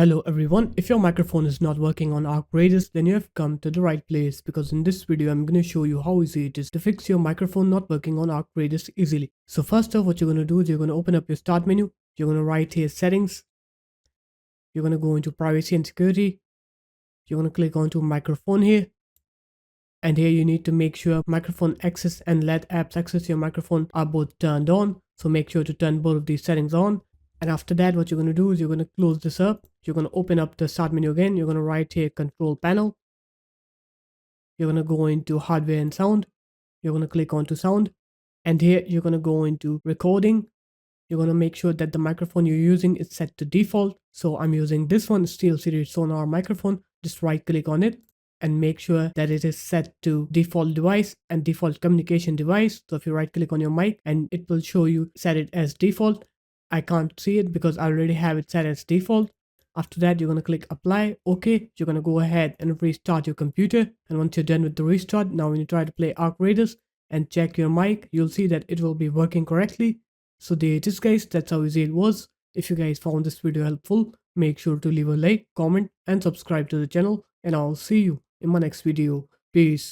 Hello everyone, if your microphone is not working on Arc Radius, then you have come to the right place because in this video I'm going to show you how easy it is to fix your microphone not working on Arc Radius easily. So first off, what you're going to do is you're going to open up your start menu, you're going to write here settings, you're going to go into privacy and security, you're going to click onto microphone here, and here you need to make sure microphone access and let apps access your microphone are both turned on. So make sure to turn both of these settings on. And after that, what you're going to do is you're going to close this up. You're going to open up the start menu again. You're going to write here control panel. You're going to go into hardware and sound. You're going to click onto sound. And here you're going to go into recording. You're going to make sure that the microphone you're using is set to default. So I'm using this one, SteelSeries Sonar microphone. Just right click on it and make sure that it is set to default device and default communication device. So if you right click on your mic and it will show you set it as default. I can't see it because I already have it set as default. After that, you're going to click apply. Okay, you're going to go ahead and restart your computer. And once you're done with the restart, now when you try to play Arc Raiders and check your mic, you'll see that it will be working correctly. So there it is guys, that's how easy it was. If you guys found this video helpful, make sure to leave a like, comment and subscribe to the channel, and I'll see you in my next video. Peace.